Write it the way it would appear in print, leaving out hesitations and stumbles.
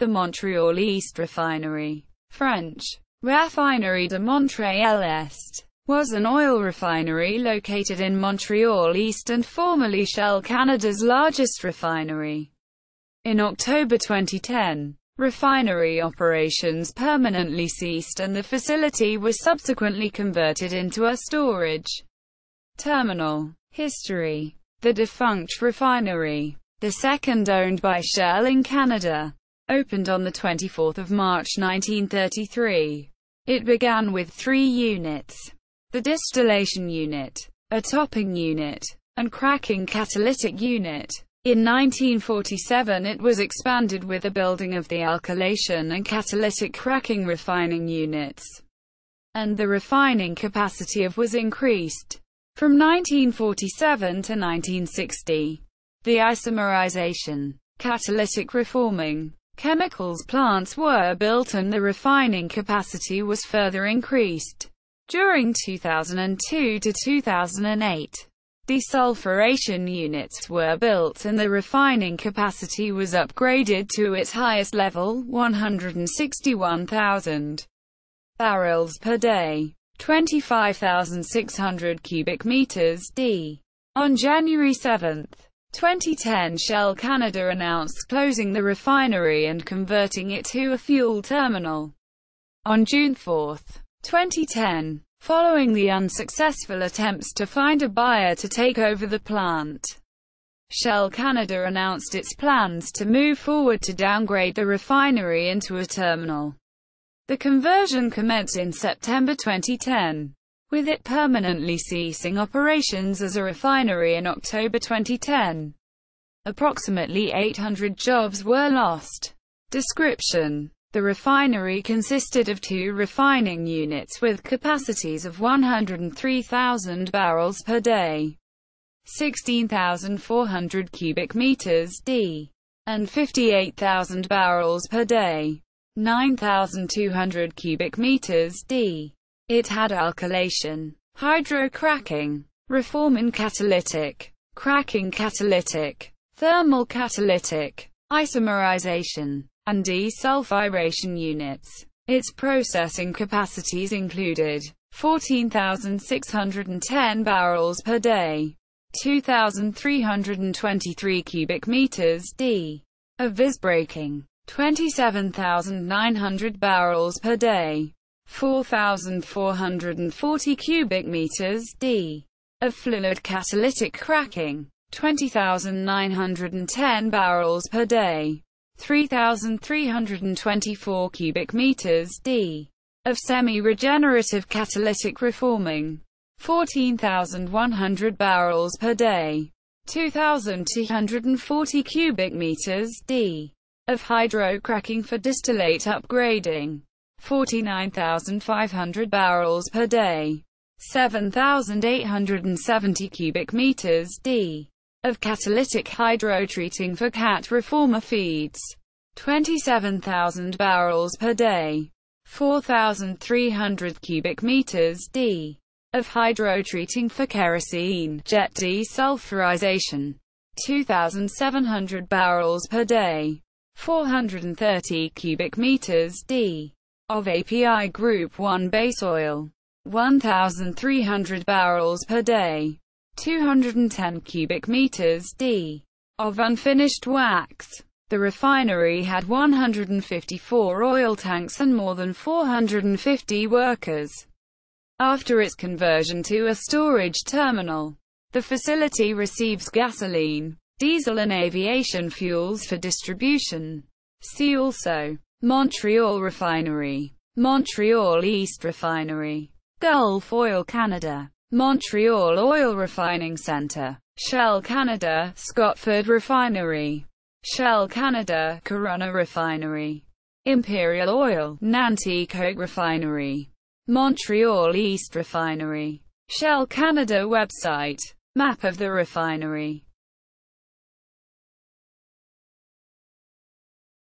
The Montreal East Refinery, French, Raffinerie de Montréal-Est, was an oil refinery located in Montreal East and formerly Shell Canada's largest refinery. In October 2010, refinery operations permanently ceased and the facility was subsequently converted into a storage terminal. History: the defunct refinery, the second owned by Shell in Canada, opened on 24 March 1933. It began with 3 units: the distillation unit, a topping unit, and cracking catalytic unit. In 1947 it was expanded with the building of the alkylation and catalytic cracking refining units, and the refining capacity was increased. From 1947 to 1960, the isomerization, catalytic reforming, chemicals plants were built and the refining capacity was further increased. During 2002 to 2008, desulfuration units were built and the refining capacity was upgraded to its highest level, 161,000 barrels per day, 25,600 cubic meters d. On January 7, 2010, Shell Canada announced closing the refinery and converting it to a fuel terminal. On June 4, 2010, following the unsuccessful attempts to find a buyer to take over the plant, Shell Canada announced its plans to move forward to downgrade the refinery into a terminal. The conversion commenced in September 2010, with it permanently ceasing operations as a refinery in October 2010. Approximately 800 jobs were lost. Description: the refinery consisted of 2 refining units with capacities of 103,000 barrels per day, 16,400 cubic meters d, and 58,000 barrels per day, 9,200 cubic meters d. It had alkylation, hydrocracking, reforming catalytic, cracking catalytic, thermal catalytic, isomerization, and desulfuration units. Its processing capacities included 14,610 barrels per day, 2,323 cubic meters d, of visbreaking, 27,900 barrels per day, 4,440 cubic meters d, of fluid catalytic cracking, 20,910 barrels per day, 3,324 cubic meters d, of semi-regenerative catalytic reforming, 14,100 barrels per day, 2,240 cubic meters d, of hydrocracking for distillate upgrading, 49,500 barrels per day, 7,870 cubic meters d, of catalytic hydrotreating for cat reformer feeds, 27,000 barrels per day, 4,300 cubic meters d, of hydrotreating for kerosene jet desulfurization, 2,700 barrels per day, 430 cubic meters d, of API Group 1 base oil, 1,300 barrels per day, 210 cubic meters d, of unfinished wax. The refinery had 154 oil tanks and more than 450 workers. After its conversion to a storage terminal, the facility receives gasoline, diesel and aviation fuels for distribution. See also: Montreal Refinery, Montreal East Refinery, Gulf Oil Canada, Montreal Oil Refining Centre, Shell Canada, Scotford Refinery, Shell Canada, Corunna Refinery, Imperial Oil, Nanticoke Refinery, Montreal East Refinery, Shell Canada website, map of the refinery.